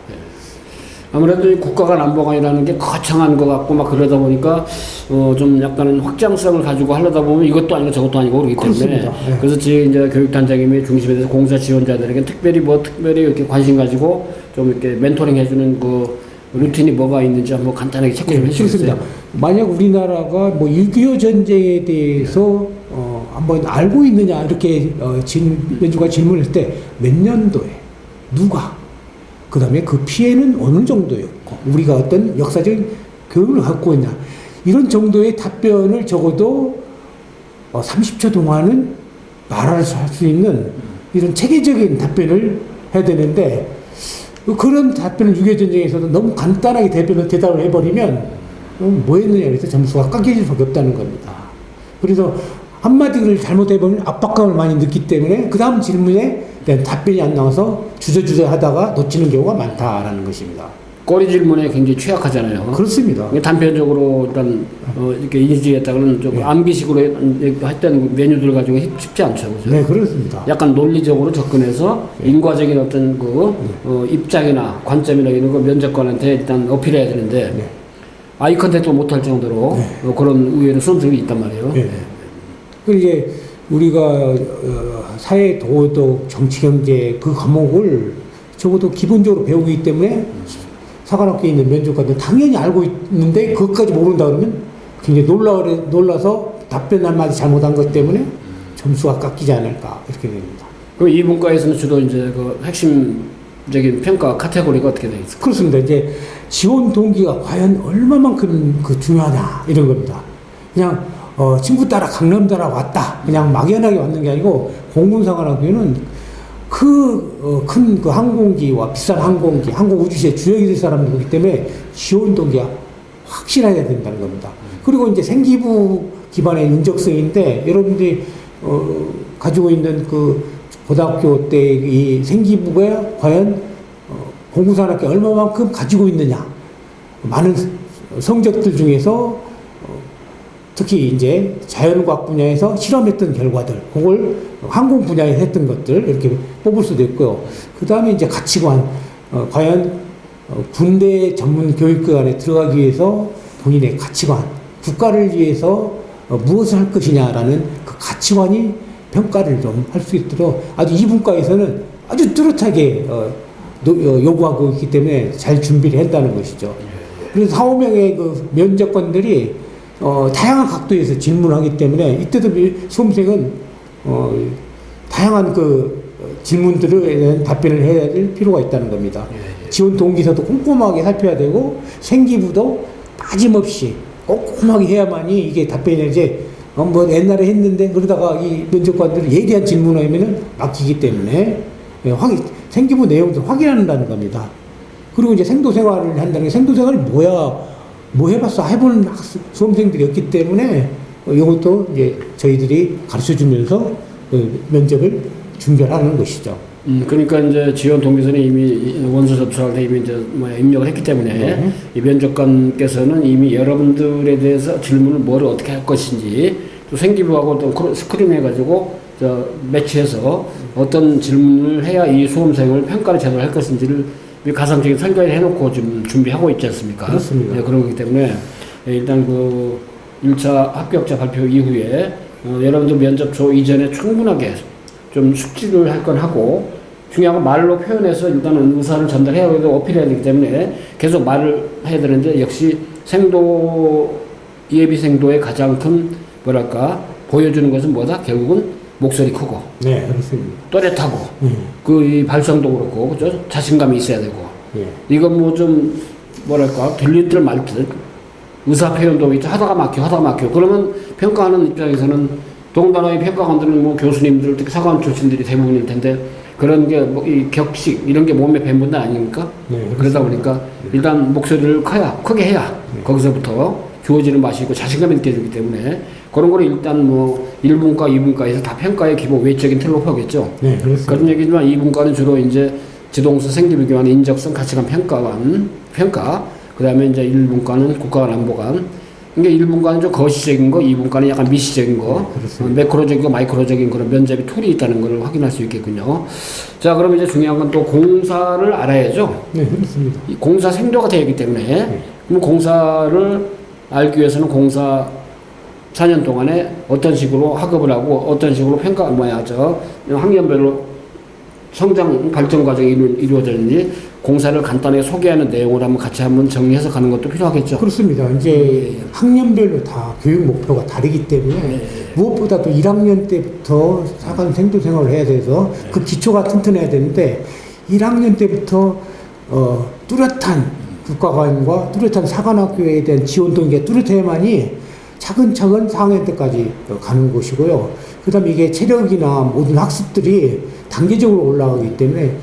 아무래도 이 국가가 남보관이라는 게 거창한 것 같고 막 그러다 보니까 좀 약간은 확장성을 가지고 하려다 보면 이것도 아니고 저것도 아니고 그러기 때문에 그렇습니다. 네. 그래서 제 이제 교육단장님이 중심에 대해서 공사 지원자들에게 특별히 이렇게 관심 가지고 좀 이렇게 멘토링 해주는 그 루틴이 뭐가 있는지 한번 간단하게 체크 좀 해주시겠어요? 그렇습니다. 만약 우리나라가 뭐 6.25 전쟁에 대해서 한번 알고 있느냐 이렇게 민주가 질문할 때 몇 년도에 누가 그 다음에 그 피해는 어느 정도였고 우리가 어떤 역사적인 교육을 갖고 있냐 이런 정도의 답변을 적어도 30초 동안은 말할 수 있는 이런 체계적인 답변을 해야 되는데 그런 답변을 6.25 전쟁에서도 너무 간단하게 대답을 해버리면 뭐 했느냐 그래서 점수가 깎여질 수밖에 없다는 겁니다. 그래서 한마디를 잘못해보면 압박감을 많이 느끼기 때문에 그 다음 질문에 대한 답변이 안 나와서 주저주저 하다가 놓치는 경우가 많다라는 것입니다. 꼬리 질문에 굉장히 취약하잖아요. 그렇습니다. 단편적으로 일단 이렇게 인지했다고는 좀 암기식으로 했던 메뉴들 가지고 쉽지 않죠. 그죠? 네, 그렇습니다. 약간 논리적으로 접근해서 인과적인 어떤 입장이나 관점이나 이런 거 면접관한테 일단 어필해야 되는데 아이 컨택도 못할 정도로 그런 의외로 수험생이 있단 말이에요. 그리고 이제 우리가 사회, 도덕, 정치, 경제 그 과목을 적어도 기본적으로 배우기 때문에 사관학교에 있는 면접관들 당연히 알고 있는데 그것까지 모른다 그러면 굉장히 놀라서 답변 한마디 잘못한 것 때문에 점수가 깎이지 않을까 이렇게 됩니다. 그럼 이 문과에서는 주로 이제 그 핵심적인 평가 카테고리가 어떻게 되어 있을까요? 그렇습니다. 이제 지원 동기가 과연 얼마만큼 중요하냐 이런 겁니다. 그냥 친구 따라 강남 따라 왔다 그냥 막연하게 왔는 게 아니고 공군사관학교는 큰 항공기와 비싼 항공기, 항공우주시의 주역이 될 사람들이기 때문에 지원 동기가 확실해야 된다는 겁니다. 그리고 이제 생기부 기반의 인적성인데 여러분들이 가지고 있는 그 고등학교 때 이 생기부가 과연 공군사관학교 얼마만큼 가지고 있느냐 많은 성적들 중에서 특히 이제 자연과학 분야에서 실험했던 결과들, 그걸 항공 분야에서 했던 것들 이렇게 뽑을 수도 있고요. 그 다음에 이제 가치관, 과연 군대 전문 교육기관에 들어가기 위해서 본인의 가치관, 국가를 위해서 무엇을 할 것이냐라는 그 가치관이 평가를 좀 할 수 있도록 아주 이 분과에서는 아주 뚜렷하게 요구하고 있기 때문에 잘 준비를 한다는 것이죠. 그래서 4, 5명의 그 면접관들이 다양한 각도에서 질문하기 때문에 이때도 수험생은 다양한 그 질문들에 대한 답변을 해야 될 필요가 있다는 겁니다. 지원 동기서도 꼼꼼하게 살펴야 되고 생기부도 빠짐없이 꼼꼼하게 해야만이 이게 답변이 이제 뭐 옛날에 했는데 그러다가 이 면접관들이 예리한 질문을 하면은 막히기 때문에 생기부 내용들 확인한다는 겁니다. 그리고 이제 생도생활을 한다는 게 생도생활이 뭐야? 뭐 해봤어? 해보는 수험생들이었기 때문에 이것도 이제 저희들이 가르쳐 주면서 면접을 준비하는 것이죠. 그러니까 이제 지원 동기선이 이미 원서 접수할 때 이미 이제 입력을 했기 때문에 이 면접관께서는 이미 여러분들에 대해서 질문을 뭐를 어떻게 할 것인지 또 생기부하고 또 스크린 해가지고 매치해서 어떤 질문을 해야 이 수험생을 평가를 제대로 할 것인지를 가상적인 설계를 해놓고 좀 준비하고 있지 않습니까? 그렇습니다. 네, 그러기 때문에 일단 그 1차 합격자 발표 이후에 여러분들 면접초 이전에 충분하게 좀 숙지를 할 건 하고 중요한 건 말로 표현해서 일단은 의사를 전달해야 되고 어필해야 되기 때문에 계속 말을 해야 되는데 역시 예비생도의 가장 큰 뭐랄까 보여주는 것은 뭐다? 결국은 목소리 크고 네, 그렇습니다. 또렷하고 그 이 발성도 그렇고 그죠? 자신감이 있어야 되고 이건 뭐 좀 뭐랄까 들릴 듯 말 듯 의사 표현도 있죠. 하다가 막혀 그러면 평가하는 입장에서는 더군다나 이 평가관들은 뭐 교수님들 특히 사관 출신들이 대부분일 텐데 그런 게 뭐 이 격식 이런 게 몸에 밴 분들 아닙니까? 그러다 보니까 일단 목소리를 크게 해야 거기서부터 주어지는 맛이 있고 자신감 있게 해주기 때문에 그런 거를 일단 뭐 1분과 2분과에서 다 평가의 기본 외적인 틀로 보겠죠. 네, 그렇습니다. 그런 얘기지만 2분과는 주로 이제 지동수 생기부교환 인적성 가치관 평가 그 다음에 이제 1분과는 국가관 안보관 그러니까 1분간은 좀 거시적인 거, 2분간은 약간 미시적인 거, 그렇습니다. 매크로적인 거, 마이크로적인 그런 면접의 툴이 있다는 걸 확인할 수 있겠군요. 자, 그럼 이제 중요한 건 또 공사를 알아야죠. 네, 그렇습니다. 이 공사 생도가 되기 때문에 그럼 공사를 알기 위해서는 공사 4년 동안에 어떤 식으로 학업을 하고 어떤 식으로 학년별로 성장 발전 과정이 이루어졌는지 공사를 간단하게 소개하는 내용을 한번 같이 한번 정리해서 가는 것도 필요하겠죠. 그렇습니다. 이제 학년별로 다 교육 목표가 다르기 때문에 무엇보다도 1학년 때부터 사관 생도 생활을 해야 돼서 그 기초가 튼튼해야 되는데 1학년 때부터 뚜렷한 국가관과 뚜렷한 사관학교에 대한 지원 동기가 뚜렷해야만이 차근차근 4학년 때까지 가는 것이고요. 그 다음에 이게 체력이나 모든 학습들이 단계적으로 올라가기 때문에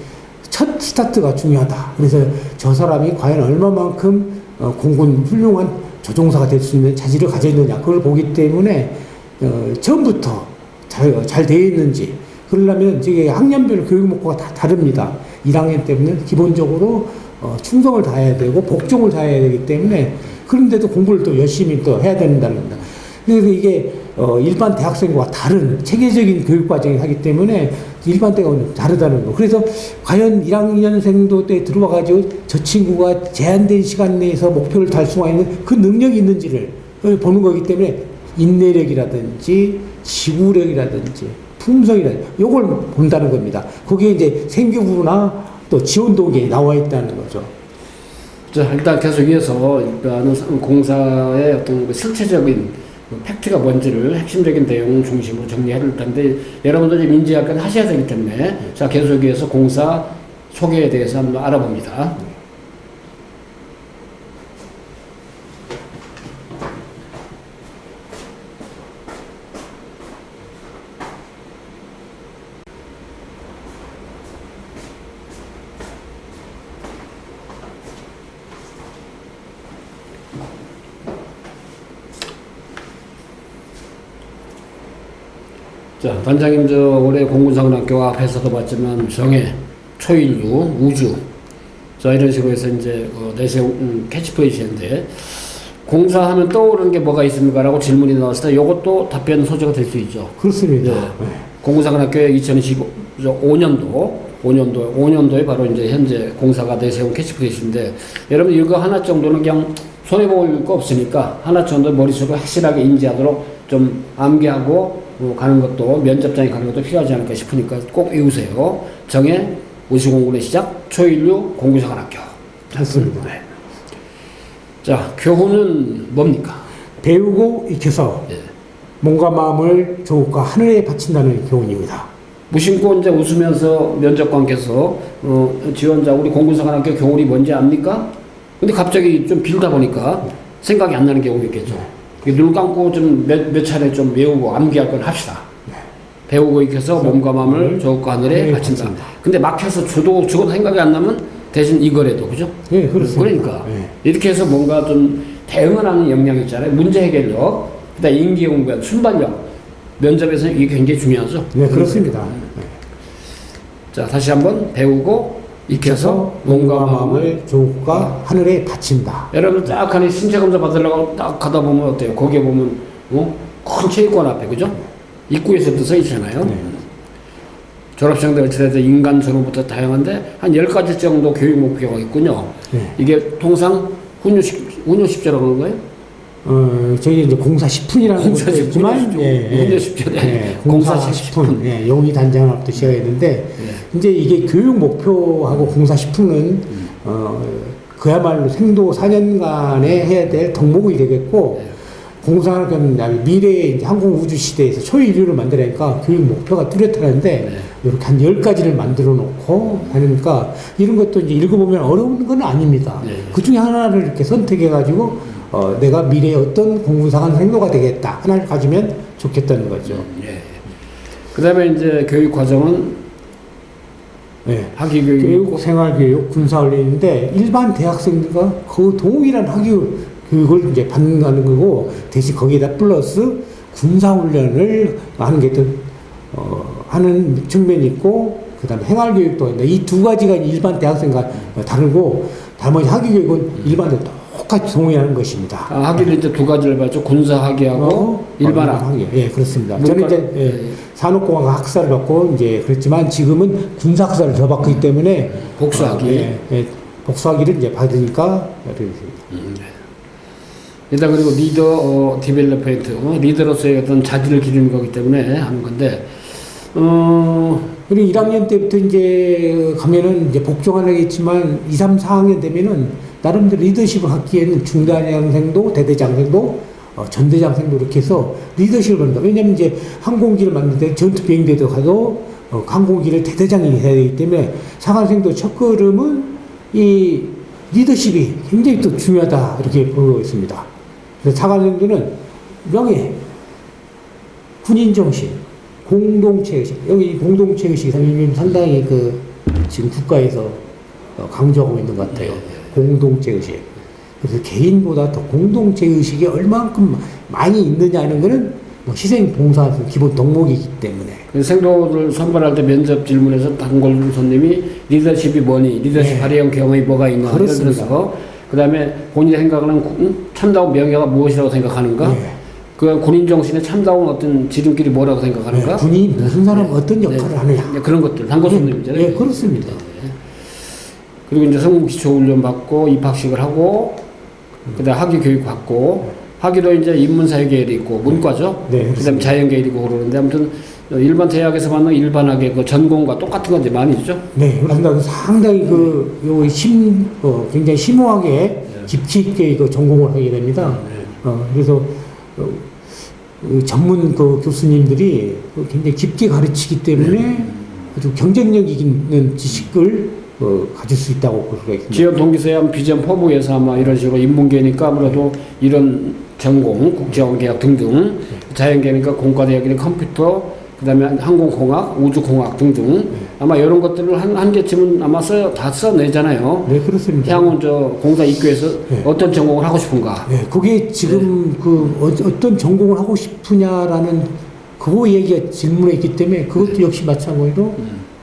첫 스타트가 중요하다. 그래서 저 사람이 과연 얼마만큼 공군 훌륭한 조종사가 될 수 있는 자질을 가져 있느냐 그걸 보기 때문에 처음부터 잘 되어 있는지 그러려면 이제 학년별 교육 목표가 다 다릅니다. 1학년 때는 기본적으로 충성을 다해야 되고 복종을 다해야 되기 때문에 그런데도 공부를 또 열심히 또 해야 된다는 겁니다. 그래서 이게 일반 대학생과 다른 체계적인 교육 과정을 하기 때문에 일반 때하고는 다르다는 거. 그래서 과연 1학년생도 때 들어와가지고 저 친구가 제한된 시간 내에서 목표를 달성할 수 있는 그 능력이 있는지를 보는 거기 때문에 인내력이라든지 지구력이라든지 품성이라든지 요걸 본다는 겁니다. 거기에 이제 생교부나 또 지원 동기에 나와 있다는 거죠. 자, 일단 계속 이어서 일단은 공사의 어떤 실체적인 팩트가 뭔지를 핵심적인 내용 중심으로 정리해야 될 텐데 여러분들 이제 민지학은 하셔야 되기 때문에 자 계속해서 공사 소개에 대해서 한번 알아봅니다. 자, 단장님 저 올해 공군사관학교 앞에서도 봤지만 정예, 초인류, 우주 자 이런 식으로 해서 이제 내세운 캐치프레이즈인데 공사하면 떠오르는 게 뭐가 있습니까? 라고 질문이 나왔을 때 이것도 답변 소재가 될 수 있죠. 그렇습니다. 네. 공군사관학교의 2025년도에 바로 이제 현재 공사가 내세운 캐치프레이즈인데 여러분 이거 하나 정도는 그냥 손해볼 거 없으니까 하나 정도 머릿속에 확실하게 인지하도록 좀 암기하고 가는 것도 면접장에 가는 것도 필요하지 않을까 싶으니까 꼭 외우세요. 정예, 우수공군의 시작, 초인류, 공군사관학교. 맞습니다. 네. 자, 교훈은 뭡니까? 배우고 익혀서 몸과 마음을 조국과 하늘에 바친다는 교훈입니다. 무심코 이제 웃으면서 면접관께서 지원자 우리 공군사관학교 교훈이 뭔지 압니까? 근데 갑자기 좀 빌다 보니까 생각이 안 나는 경우가 있겠죠. 눈 감고 좀 몇 차례 좀 외우고 암기할 걸 합시다. 배우고 익혀서 몸과 마음을 조국과 하늘에 바친다. 근데 막혀서 죽어도 생각이 안 나면 대신 이거래도 그죠? 네, 그렇습니다. 그러니까 이렇게 해서 뭔가 좀 대응을 하는 역량 있잖아요. 문제 해결력, 그다음 인기 공부력, 순발력. 면접에서는 이게 굉장히 중요하죠. 네, 그렇습니다. 자, 다시 한번 배우고 익혀서 몸과 마음을 조국과 하늘에 바친다. 여러분 딱 하니 신체 검사 받으려고 딱 가다 보면 어때요? 거기에 보면 큰 체육관 앞에 그죠? 입구에서도 써 있잖아요. 졸업생들 어찌됐든 인간 전후부터 다양한데 한 10가지 정도 교육 목표가 있군요. 이게 통상 훈요십제라고 그러는 거예요? 저희 이제 공사 10분이라는 공사 것도 있지만, 훈요 10제, 공사 10분, 용의 단장학도 시작했는데, 이제 이게 교육 목표하고 공사 10분은, 그야말로 생도 4년간에 해야 될 덕목이 되겠고, 공사학교는 미래의 이제 항공우주 시대에서 초인류를 만들어내니까 교육 목표가 뚜렷하는데, 이렇게 한 10가지를 만들어 놓고 하니까, 이런 것도 이제 읽어보면 어려운 건 아닙니다. 그 중에 하나를 이렇게 선택해가지고, 내가 미래에 어떤 공군사관 생도가 되겠다. 하나를 가지면 좋겠다는 거죠. 그 다음에 이제 교육 과정은 학위교육, 교육, 생활교육, 군사훈련인데 일반 대학생들과 그 동일한 학위교육을 이제 받는 거고 대신 거기에다 플러스 군사훈련을 하는 게 또, 하는 측면이 있고 그 다음에 생활교육도 있는데 이 두 가지가 일반 대학생과 다르고 나머지 학위교육은 일반대 똑같이 동의하는 것입니다. 학위를 이제 두 가지를 봤죠. 군사 학위하고 일반 학위. 예, 그렇습니다. 저는 이제 산업공학 학사를 받고 이제 그랬지만 지금은 군사 학사를 더 받기 때문에 복수 학위. 복수 학위를 이제 받으니까 이렇게 일단 그리고 리더 디벨롭먼트 리더로서의 어떤 자질을 기르는 거기 때문에 하는 건데 그리고 1학년 때부터 이제 가면은 이제 복종을 하겠지만 2, 3, 4학년 되면은 나름대로 리더십을 갖기에는 중대장생도 대대장생도 전대장생도 이렇게 해서 리더십을 받는다. 왜냐면 이제 항공기를 만드는데 전투 비행대도 가도 항공기를 대대장이 해야 되기 때문에 사관생도 첫 걸음은 이 리더십이 굉장히 또 중요하다 이렇게 보고 있습니다. 그래서 사관생도는 명예, 군인정신, 공동체의식, 여기 공동체의식이 상당히 그 지금 국가에서 강조하고 있는 것 같아요. 공동체의식. 그래서 개인보다 더 공동체의식이 얼만큼 많이 있느냐는 거는 희생봉사 기본 덕목이기 때문에. 생도를 선발할 때 면접 질문에서 단골 손님이 리더십이 뭐니, 리더십 발휘한 경험이 뭐가 있냐, 그렇습니다. 그 다음에 본인이 생각하는 참다운 명예가 무엇이라고 생각하는가, 그 군인 정신의 참다운 어떤 지름길이 뭐라고 생각하는가, 군이 무슨 사람 어떤 역할을 하느냐, 그런 것들 단골 손님이잖아요. 예, 그렇습니다. 그리고 이제 성무 기초 훈련 받고 입학식을 하고 그다음 학위 교육 받고 학위도 이제 인문사회 계열이 있고 문과죠. 그다음 자연 계열이 있고 그러는데 아무튼 일반 대학에서 받는 일반학의 그 전공과 똑같은 건데 많이 있죠. 네, 그렇습니다. 상당히 굉장히 심오하게 깊이 있게 전공을 하게 됩니다. 그래서 전문 교수님들이 굉장히 깊게 가르치기 때문에 아주 경쟁력 있는 지식을 가질 수 있다고 볼 수가 있습니다. 지원 동기서야 비전 포부에서 아마 이런 식으로 인문계니까 아무래도 이런 전공, 국제관계학 등등, 자연계니까 공과대학이나 컴퓨터, 그다음에 항공공학, 우주공학 등등 아마 이런 것들을 한 개쯤은 아마 다 써내잖아요. 네, 그렇습니다. 향후 공사 입구에서 어떤 전공을 하고 싶은가? 네, 그게 지금 어떤 전공을 하고 싶으냐라는 그거 얘기가 질문에 있기 때문에 그것도 역시 마찬가지로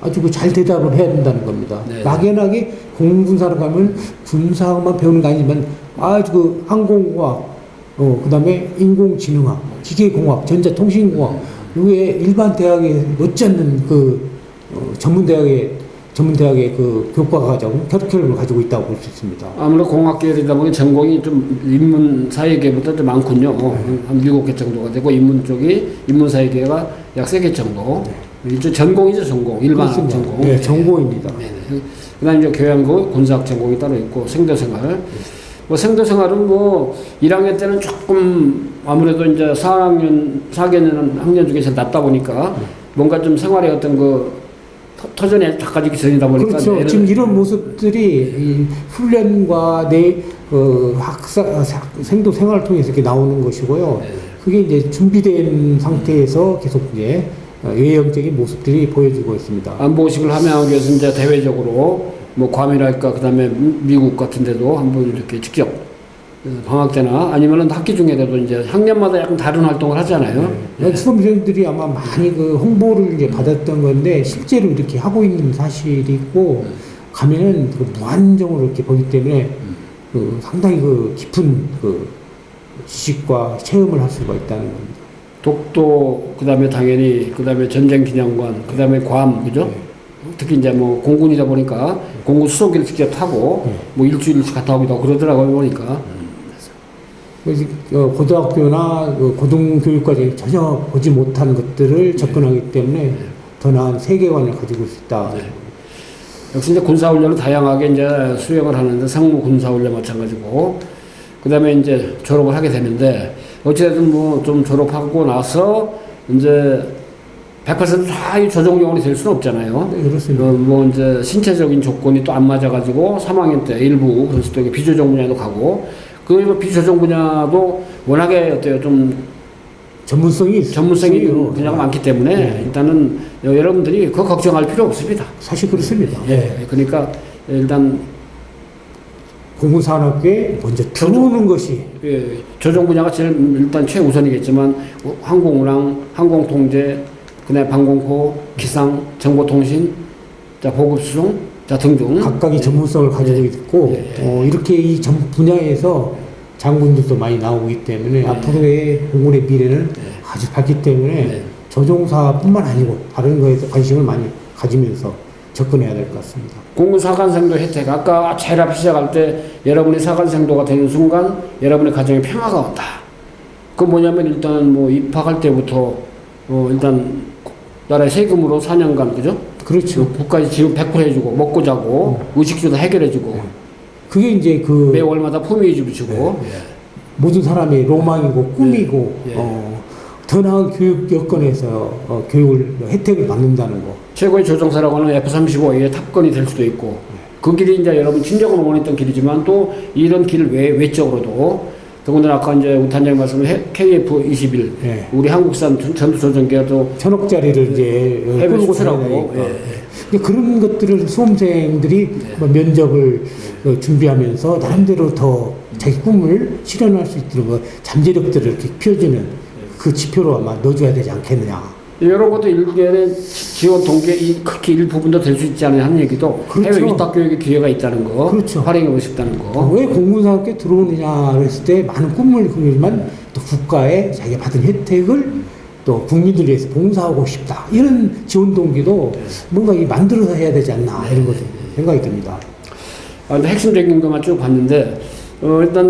아주 잘 대답을 해야 된다는 겁니다. 막연하게 공군사로 가면 군사만 배우는 게 아니지만 아주 항공공학, 그 다음에 인공지능학, 기계공학, 전자통신공학, 이게 일반 대학에 못지않는 전문대학의 교과 과정, 커리큘럼을 가지고 있다고 볼 수 있습니다. 아무래도 공학 계열이다 보니 전공이 좀 인문 사회계보다 좀 많군요. 한 7개 정도가 되고 인문사회계가 약 3개 정도. 일종 전공이죠, 전공. 일반 전공. 네, 전공입니다. 그다음에 이제 교양고, 군사학 전공이 따로 있고 생도생활. 생도생활은 1학년 때는 조금 아무래도 이제 4학년 학년 중에 제일 낮다 보니까 뭔가 좀 생활의 어떤 터전에 닦아지기 전이다 보니까. 그렇죠. 지금 이런 모습들이 훈련과 생도 생활을 통해서 이렇게 나오는 것이고요. 그게 이제 준비된 상태에서 계속 이제 외형적인 모습들이 보여지고 있습니다. 안보식을 함양하기 위해서 이제 대외적으로 괌이랄까 그다음에 미국 같은 데도 한번 이렇게 직접 방학 때나 아니면은 학기 중에라도 이제 학년마다 약간 다른 활동을 하잖아요. 수험생들이 아마 많이 홍보를 이제 받았던 건데 실제로 이렇게 하고 있는 사실이 있고 가면은 무한정으로 이렇게 보기 때문에 상당히 깊은 지식과 체험을 할 수가 있다는 겁니다. 독도, 그다음에 당연히, 그다음에 전쟁기념관, 그다음에 괌, 그죠? 특히 이제 공군이다 보니까 공군 수송기를 직접 타고 일주일씩 갔다 오기도 하고 그러더라고요, 보니까. 그래서 고등학교나 고등교육까지 전혀 보지 못한 것들을 접근하기 때문에 더 나은 세계관을 가지고 있다. 역시 이제 군사훈련은 다양하게 이제 수행을 하는데 상무 군사훈련 마찬가지고, 그다음에 이제 졸업을 하게 되는데, 어찌됐든 좀 졸업하고 나서 이제 100%다 이 조정용원이 될 수는 없잖아요. 네, 그렇습니다. 이제 신체적인 조건이 또 안 맞아가지고 3학년 때 일부 그래서 또 비조정 분야도 가고, 그 비조정 분야도 워낙에 좀 전문성이 분야가 많기 때문에 일단은 여러분들이 그거 걱정할 필요 없습니다. 사실 그렇습니다. 그러니까 일단 공군산업계에 먼저 들어오는 것이 조정 분야가 제일 일단 최우선이겠지만 항공운항, 항공통제, 그다음에 방공호, 기상, 정보통신, 보급수송, 자, 등등. 각각의 전문성을 가지고 있고 이렇게 이 전 분야에서 장군들도 많이 나오기 때문에 앞으로의 공군의 미래는 아주 밝기 때문에 조종사뿐만 아니고 다른 거에도 관심을 많이 가지면서 접근해야 될 것 같습니다. 공군 사관생도 혜택. 아까 제일 앞에 시작할 때 여러분이 사관생도가 되는 순간 여러분의 가정에 평화가 온다. 그 뭐냐면 일단 뭐 입학할 때부터 일단 나라의 세금으로 4년간 그죠? 그렇죠. 국가에 지원 100% 해주고 먹고 자고 의식주 다 해결해주고 그게 이제 그 매 월마다 포미해주고 주고 모든 사람의 로망이고 꿈이고 더 나은 교육 여건에서 교육을 혜택을 받는다는 거. 최고의 조종사라고 하는 F-35의 탑건이 될 수도 있고 그 길이 이제 여러분 진정으로 원했던 길이지만 또 이런 길 외적으로도 더군다나 아까 이제 우 단장님 말씀을 KF-21 우리 한국산 전투조종기가 또 1,000억짜리를 이제 해외 끌고 수출하고 그런 것들을 수험생들이 면접을 준비하면서 나름대로 더 자기 꿈을 실현할 수 있도록 잠재력들을 이렇게 피워주는 그 지표로 아마 넣어줘야 되지 않겠느냐. 이런 것도 일련의 지원 동기의 크게 일부분도 될 수 있지 않느냐 하는 얘기도 그렇죠. 해외 위탁 교육의 기회가 있다는 거, 그렇죠. 활용해보고 싶다는 거. 왜 공군사학교에 들어오느냐 했을 때 많은 꿈을 꾸지만 또 국가에 자기가 받은 혜택을 또 국민들 위해서 봉사하고 싶다 이런 지원 동기도 뭔가 만들어서 해야 되지 않나 이런 것도 생각이 듭니다. 근데 핵심적인 것만 쭉 봤는데 일단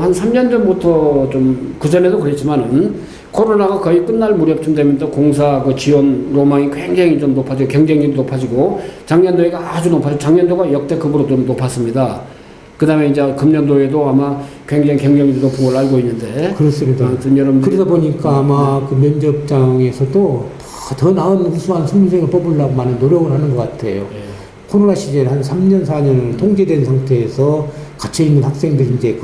한 3년 전부터 좀 그전에도 그랬지만은 코로나가 거의 끝날 무렵쯤 되면 또 공사 그 지원 로망이 굉장히 좀 높아지고 경쟁력이 높아지고 작년도에가 아주 높아지고 작년도가 역대급으로 좀 높았습니다. 그 다음에 이제 금년도에도 아마 굉장히 경쟁력이 높은 걸로 알고 있는데 그렇습니다. 아무튼 여러분들 그러다 보니까 아마 그 면접장에서도 더 나은 우수한 수험생을 뽑으려고 많은 노력을 하는 것 같아요. 코로나 시즌 한 3년, 4년을 통제된 상태에서 갇혀있는 학생들이 이제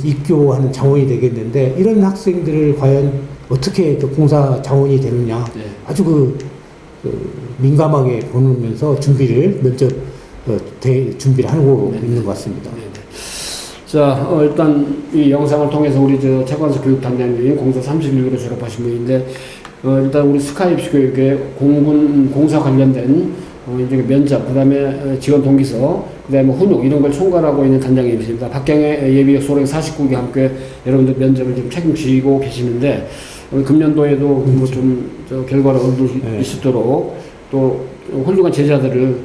입교하는 자원이 되겠는데 이런 학생들을 과연 어떻게 그 공사 자원이 되느냐 아주 민감하게 보면서 면접 준비를 하고 있는 것 같습니다. 자, 일단 이 영상을 통해서 우리 최관석 교육단장님 공사 31기로 졸업하신 분인데 일단 우리 스카 입시 교육에 공군 공사 관련된 이제 면접, 그 다음에 지원 동기서, 그 다음에 훈육 이런 걸 총괄하고 있는 단장님이십니다. 박경혜 예비역 소령 49기 함께 여러분들 면접을 좀 책임지고 계시는데 금년도에도 뭐 좀 결과를 얻을 수 있도록 또 훌륭한 제자들을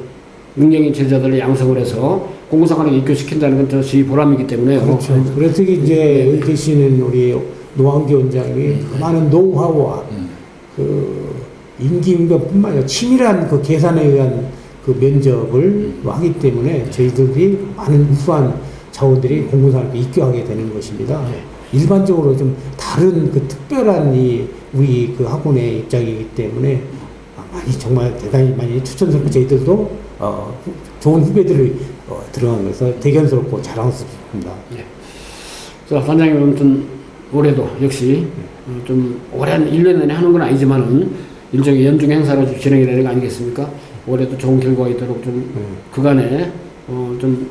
능력인 제자들을 양성을 해서 공군사관에 입교시킨다는 건 더 지 보람이기 때문에요. 그렇죠. 그래서 특히 이제 여기 계시는 우리 노한기 원장이 많은 노하우와 임기응변뿐만 아니라 치밀한 그 계산에 의한 그 면접을 하기 때문에 저희들이 많은 우수한 자원들이 공군사관에 입교하게 되는 것입니다. 일반적으로 좀 다른 그 특별한 우리 그 학원의 입장이기 때문에 많이 정말 대단히 많이 추천스럽고 저희들도 좋은 후배들이 들어간 것에서 대견스럽고 자랑스럽습니다. 자, 단장님 아무튼 올해도 역시 좀 올해는 1년 내내 하는 건 아니지만은 일종의 연중 행사로 좀 진행이 되는 거 아니겠습니까? 올해도 좋은 결과가 있도록 좀 그간에 좀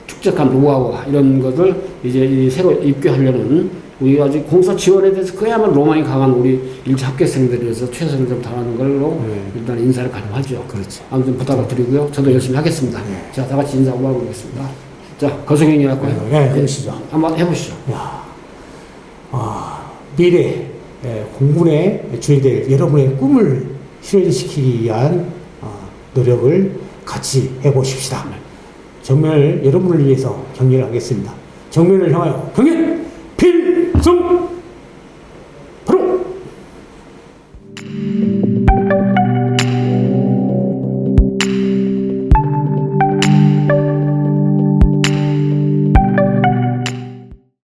축적한 노하우와 이런 것을 이제 새로 입교하려는 우리 아직 공사 지원에 대해서 그야말로 로망이 강한 우리 일차 합격생들에서 최선을 좀 다하는 걸로 일단 인사를 가능하죠. 그렇죠. 아무튼 부탁을 드리고요. 저도 열심히 하겠습니다. 자, 다 같이 인사 한번 하겠습니다. 자, 거성형이 할까요? 네, 그러시죠. 한번 해보시죠. 미래 공군에 주의될 여러분의 꿈을 실현시키기 위한 노력을 같이 해보십시다. 정면을 여러분을 위해서 격려를 하겠습니다. 정면을 향하여 경례 필!